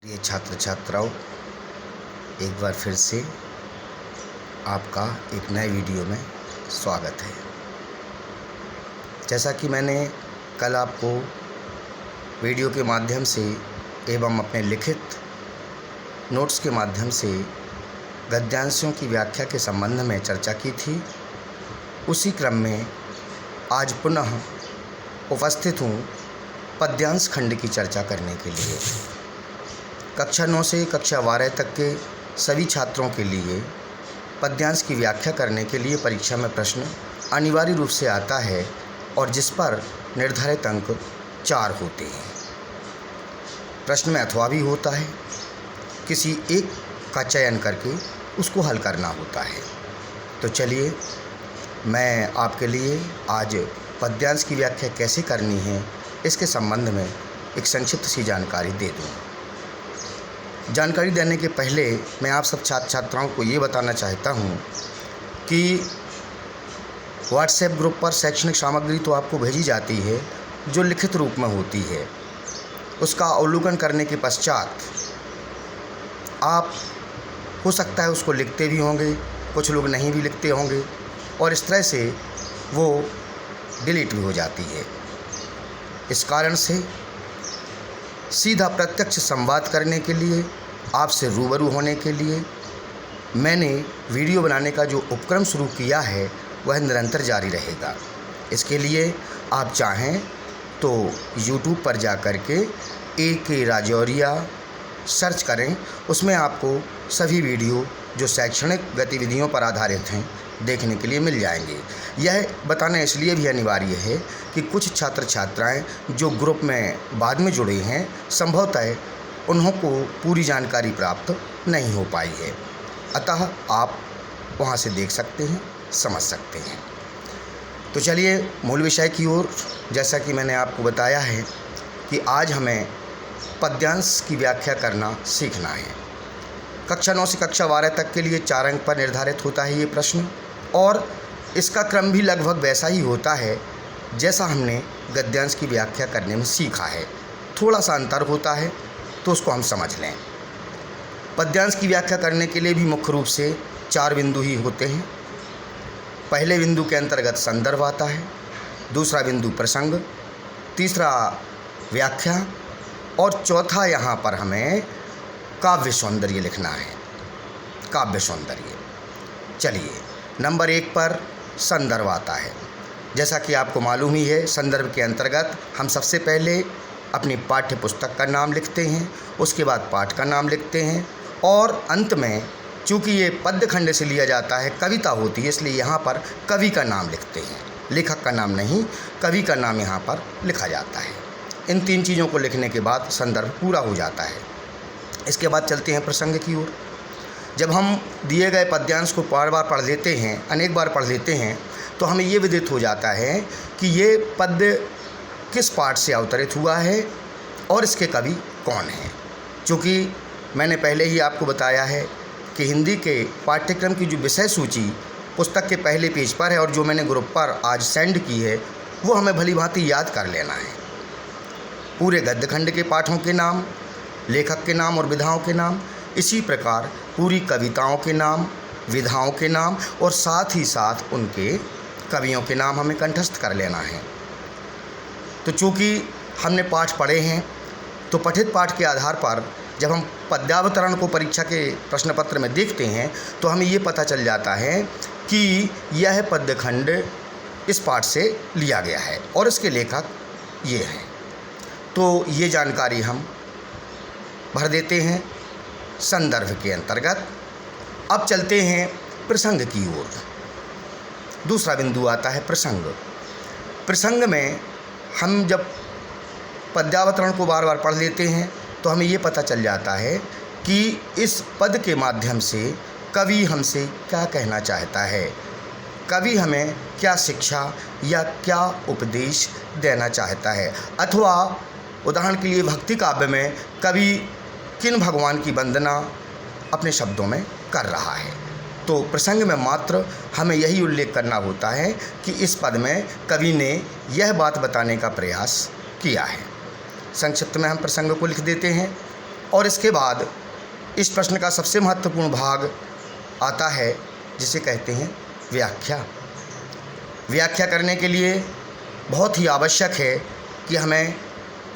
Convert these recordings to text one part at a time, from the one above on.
ये छात्र छात्राओं, एक बार फिर से आपका एक नए वीडियो में स्वागत है। जैसा कि मैंने कल आपको वीडियो के माध्यम से एवं अपने लिखित नोट्स के माध्यम से गद्यांशों की व्याख्या के संबंध में चर्चा की थी, उसी क्रम में आज पुनः उपस्थित हूँ पद्यांश खंड की चर्चा करने के लिए। कक्षा 9 से कक्षा 12 तक के सभी छात्रों के लिए पद्यांश की व्याख्या करने के लिए परीक्षा में प्रश्न अनिवार्य रूप से आता है और जिस पर निर्धारित अंक 4 होते हैं। प्रश्न में अथवा भी होता है, किसी एक का चयन करके उसको हल करना होता है। तो चलिए मैं आपके लिए आज पद्यांश की व्याख्या कैसे करनी है इसके संबंध में एक संक्षिप्त सी जानकारी दे दूँ। जानकारी देने के पहले मैं आप सब छात्र छात्राओं को ये बताना चाहता हूँ कि व्हाट्सएप ग्रुप पर शैक्षणिक सामग्री तो आपको भेजी जाती है जो लिखित रूप में होती है। उसका अवलोकन करने के पश्चात आप हो सकता है उसको लिखते भी होंगे, कुछ लोग नहीं भी लिखते होंगे और इस तरह से वो डिलीट भी हो जाती है। इस कारण से सीधा प्रत्यक्ष संवाद करने के लिए, आपसे रूबरू होने के लिए मैंने वीडियो बनाने का जो उपक्रम शुरू किया है वह निरंतर जारी रहेगा। इसके लिए आप चाहें तो YouTube पर जा कर के AK राजौरिया सर्च करें, उसमें आपको सभी वीडियो जो शैक्षणिक गतिविधियों पर आधारित हैं देखने के लिए मिल जाएंगे। यह बताना इसलिए भी अनिवार्य है कि कुछ छात्र छात्राएं जो ग्रुप में बाद में जुड़े हैं, संभवतः उन्हों को पूरी जानकारी प्राप्त नहीं हो पाई है, अतः आप वहां से देख सकते हैं, समझ सकते हैं। तो चलिए मूल विषय की ओर। जैसा कि मैंने आपको बताया है कि आज हमें पद्यांश की व्याख्या करना सीखना है। कक्षा 9 से कक्षा 12 तक के लिए 4 अंक पर निर्धारित होता है ये प्रश्न, और इसका क्रम भी लगभग वैसा ही होता है जैसा हमने गद्यांश की व्याख्या करने में सीखा है। थोड़ा सा अंतर होता है तो उसको हम समझ लें। पद्यांश की व्याख्या करने के लिए भी मुख्य रूप से 4 बिंदु ही होते हैं। पहले बिंदु के अंतर्गत संदर्भ आता है, दूसरा बिंदु प्रसंग, तीसरा व्याख्या और चौथा यहाँ पर हमें काव्य सौंदर्य लिखना है। काव्य सौंदर्य। चलिए नंबर 1 पर संदर्भ आता है। जैसा कि आपको मालूम ही है, संदर्भ के अंतर्गत हम सबसे पहले अपनी पाठ्य पुस्तक का नाम लिखते हैं, उसके बाद पाठ का नाम लिखते हैं और अंत में चूँकि ये पद्य खंड से लिया जाता है, कविता होती है, इसलिए यहाँ पर कवि का नाम लिखते हैं। लेखक का नाम नहीं, कवि का नाम यहाँ पर लिखा जाता है। इन 3 चीज़ों को लिखने के बाद संदर्भ पूरा हो जाता है। इसके बाद चलते हैं प्रसंग की ओर। जब हम दिए गए पद्यांश को बार बार पढ़ लेते हैं, अनेक बार पढ़ लेते हैं, तो हमें ये विदित हो जाता है कि ये पद्य किस पाठ से अवतरित हुआ है और इसके कवि कौन हैं। चूँकि मैंने पहले ही आपको बताया है कि हिंदी के पाठ्यक्रम की जो विषय सूची पुस्तक के पहले पेज पर है और जो मैंने ग्रुप पर आज सेंड की है, वो हमें भली भांति याद कर लेना है। पूरे गद्य खंड के पाठों के नाम, लेखक के नाम और विधाओं के नाम, इसी प्रकार पूरी कविताओं के नाम, विधाओं के नाम और साथ ही साथ उनके कवियों के नाम हमें कंठस्थ कर लेना है। तो चूँकि हमने पाठ पढ़े हैं, तो पठित पाठ के आधार पर जब हम पद्यावतरण को परीक्षा के प्रश्न पत्र में देखते हैं तो हमें ये पता चल जाता है कि यह पद्य खंड इस पाठ से लिया गया है और इसके लेखक ये हैं। तो ये जानकारी हम भर देते हैं संदर्भ के अंतर्गत। अब चलते हैं प्रसंग की ओर। दूसरा बिंदु आता है प्रसंग। प्रसंग में हम जब पद्यावतरण को बार बार पढ़ लेते हैं तो हमें ये पता चल जाता है कि इस पद के माध्यम से कवि हमसे क्या कहना चाहता है, कवि हमें क्या शिक्षा या क्या उपदेश देना चाहता है, अथवा उदाहरण के लिए भक्ति काव्य में कवि किन भगवान की वंदना अपने शब्दों में कर रहा है। तो प्रसंग में मात्र हमें यही उल्लेख करना होता है कि इस पद में कवि ने यह बात बताने का प्रयास किया है। संक्षिप्त में हम प्रसंग को लिख देते हैं। और इसके बाद इस प्रश्न का सबसे महत्वपूर्ण भाग आता है जिसे कहते हैं व्याख्या। व्याख्या करने के लिए बहुत ही आवश्यक है कि हमें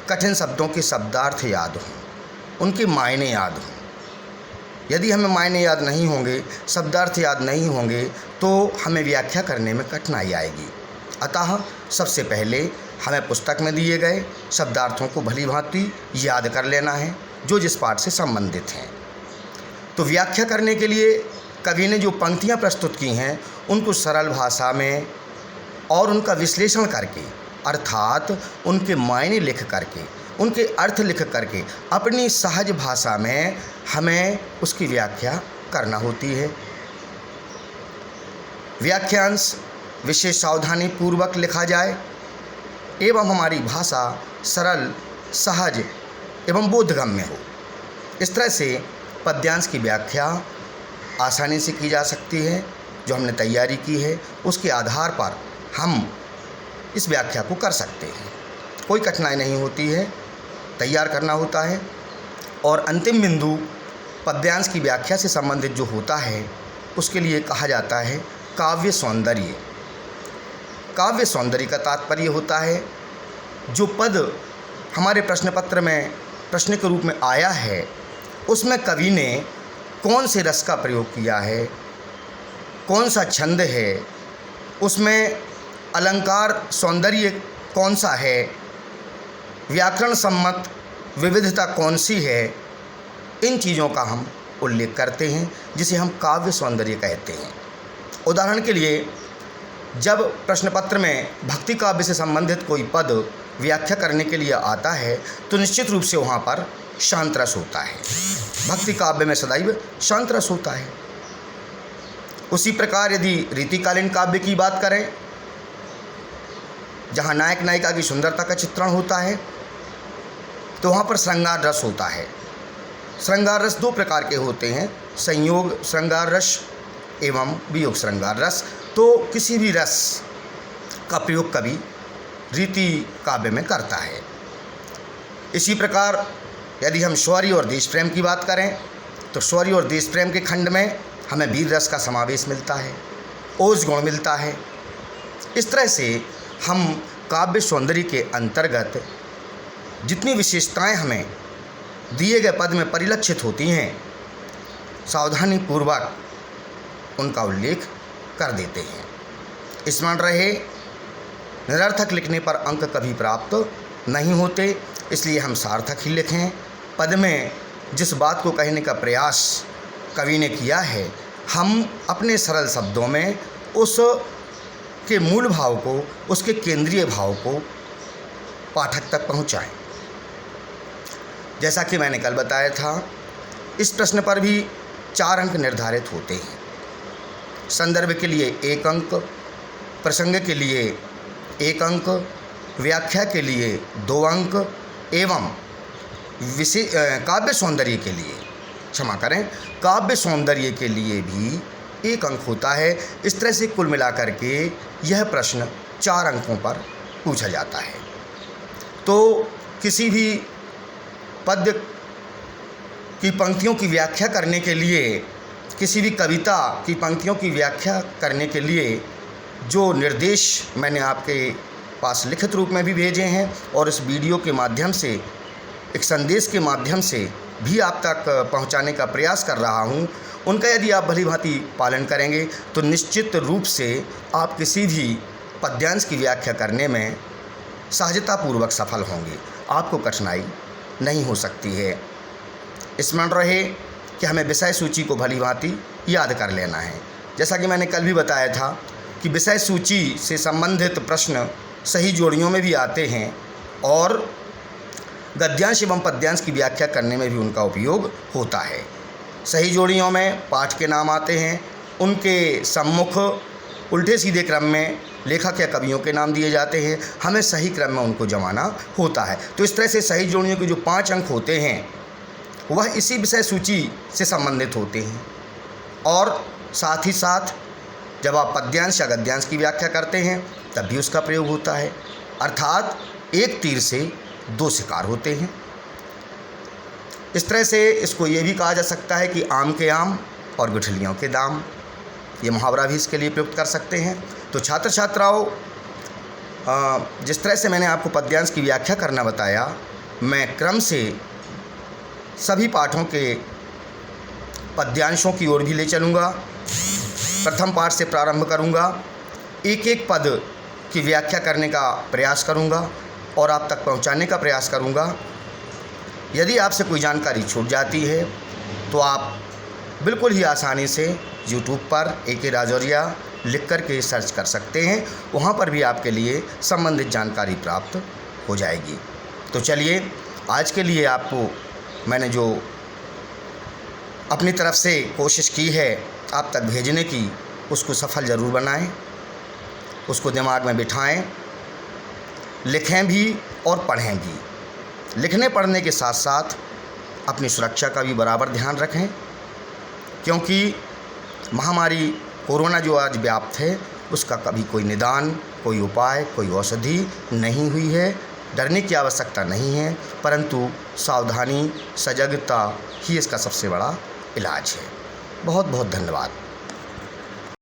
कठिन शब्दों के शब्दार्थ याद हों, उनके मायने याद हों। यदि हमें मायने याद नहीं होंगे, शब्दार्थ याद नहीं होंगे, तो हमें व्याख्या करने में कठिनाई आएगी। अतः सबसे पहले हमें पुस्तक में दिए गए शब्दार्थों को भली भांति याद कर लेना है जो जिस पाठ से संबंधित हैं। तो व्याख्या करने के लिए कवि ने जो पंक्तियाँ प्रस्तुत की हैं उनको सरल भाषा में और उनका विश्लेषण करके, अर्थात उनके मायने लिख करके, उनके अर्थ लिख करके अपनी सहज भाषा में हमें उसकी व्याख्या करना होती है। वाक्यांश विशेष सावधानी पूर्वक लिखा जाए एवं हमारी भाषा सरल, सहज एवं बोधगम्य हो। इस तरह से पद्यांश की व्याख्या आसानी से की जा सकती है। जो हमने तैयारी की है उसके आधार पर हम इस व्याख्या को कर सकते हैं, कोई कठिनाई नहीं होती है, तैयार करना होता है। और अंतिम बिंदु पद्यांश की व्याख्या से संबंधित जो होता है उसके लिए कहा जाता है काव्य सौंदर्य। काव्य सौंदर्य का तात्पर्य होता है जो पद हमारे प्रश्न पत्र में प्रश्न के रूप में आया है उसमें कवि ने कौन से रस का प्रयोग किया है, कौन सा छंद है, उसमें अलंकार सौंदर्य कौन सा है, व्याकरण सम्मत विविधता कौन सी है, इन चीज़ों का हम उल्लेख करते हैं जिसे हम काव्य सौंदर्य कहते हैं। उदाहरण के लिए जब प्रश्न पत्र में भक्ति काव्य से संबंधित कोई पद व्याख्या करने के लिए आता है तो निश्चित रूप से वहाँ पर शांत रस होता है। भक्ति काव्य में सदैव शांत रस होता है। उसी प्रकार यदि रीतिकालीन काव्य की बात करें जहाँ नायक नायिका की सुंदरता का चित्रण होता है तो वहाँ पर श्रृंगार रस होता है। श्रृंगार रस दो प्रकार के होते हैं, संयोग श्रृंगार रस एवं वियोग श्रृंगार रस। तो किसी भी रस का प्रयोग कवि रीति काव्य में करता है। इसी प्रकार यदि हम शौर्य और देश प्रेम की बात करें तो शौर्य और देश प्रेम के खंड में हमें वीर रस का समावेश मिलता है, ओज गुण मिलता है। इस तरह से हम काव्य सौंदर्य के अंतर्गत जितनी विशेषताएं हमें दिए गए पद में परिलक्षित होती हैं सावधानी पूर्वक उनका उल्लेख कर देते हैं। स्मरण रहे, निरर्थक लिखने पर अंक कभी प्राप्त नहीं होते, इसलिए हम सार्थक ही लिखें। पद में जिस बात को कहने का प्रयास कवि ने किया है हम अपने सरल शब्दों में उस के मूल भाव को, उसके केंद्रीय भाव को पाठक तक पहुंचाएं। जैसा कि मैंने कल बताया था, इस प्रश्न पर भी 4 अंक निर्धारित होते हैं। संदर्भ के लिए 1 अंक, प्रसंग के लिए 1 अंक, व्याख्या के लिए 2 अंक एवं काव्य सौंदर्य के लिए, क्षमा करें, काव्य सौंदर्य के लिए भी 1 अंक होता है। इस तरह से कुल मिलाकर के यह प्रश्न 4 अंकों पर पूछा जाता है। तो किसी भी पद्य की पंक्तियों की व्याख्या करने के लिए, किसी भी कविता की पंक्तियों की व्याख्या करने के लिए जो निर्देश मैंने आपके पास लिखित रूप में भी भेजे हैं और इस वीडियो के माध्यम से, एक संदेश के माध्यम से भी आप तक पहुंचाने का प्रयास कर रहा हूं, उनका यदि आप भली भांति पालन करेंगे तो निश्चित रूप से आप किसी भी पद्यांश की व्याख्या करने में सहजतापूर्वक सफल होंगे। आपको कठिनाई नहीं हो सकती है। स्मरण रहे कि हमें विषय सूची को भली भांति याद कर लेना है। जैसा कि मैंने कल भी बताया था कि विषय सूची से संबंधित प्रश्न सही जोड़ियों में भी आते हैं और गद्यांश एवं पद्यांश की व्याख्या करने में भी उनका उपयोग होता है। सही जोड़ियों में पाठ के नाम आते हैं, उनके सम्मुख उल्टे सीधे क्रम में लेखक या कवियों के नाम दिए जाते हैं, हमें सही क्रम में उनको जमाना होता है। तो इस तरह से सही जोड़ियों के जो 5 अंक होते हैं वह इसी विषय सूची से संबंधित होते हैं। और साथ ही साथ जब आप पद्यांश या गद्यांश की व्याख्या करते हैं तब भी उसका प्रयोग होता है, अर्थात एक तीर से 2 शिकार होते हैं। इस तरह से इसको ये भी कहा जा सकता है कि आम के आम और गुठलियों के दाम, ये मुहावरा भी इसके लिए प्रयुक्त कर सकते हैं। तो छात्र छात्राओं, जिस तरह से मैंने आपको पद्यांश की व्याख्या करना बताया, मैं क्रम से सभी पाठों के पद्यांशों की ओर भी ले चलूँगा। प्रथम पाठ से प्रारंभ करूँगा, एक एक पद की व्याख्या करने का प्रयास करूँगा और आप तक पहुँचाने का प्रयास करूँगा। यदि आपसे कोई जानकारी छूट जाती है तो आप बिल्कुल ही आसानी से YouTube पर AK राजौरिया लिख कर के सर्च कर सकते हैं, वहाँ पर भी आपके लिए संबंधित जानकारी प्राप्त हो जाएगी। तो चलिए, आज के लिए आपको मैंने जो अपनी तरफ से कोशिश की है आप तक भेजने की, उसको सफल ज़रूर बनाएं, उसको दिमाग में बिठाएं, लिखें भी और पढ़ें भी। लिखने पढ़ने के साथ साथ अपनी सुरक्षा का भी बराबर ध्यान रखें, क्योंकि महामारी कोरोना जो आज व्याप्त है उसका कभी कोई निदान, कोई उपाय, कोई औषधि नहीं हुई है। डरने की आवश्यकता नहीं है, परंतु सावधानी, सजगता ही इसका सबसे बड़ा इलाज है। बहुत बहुत धन्यवाद।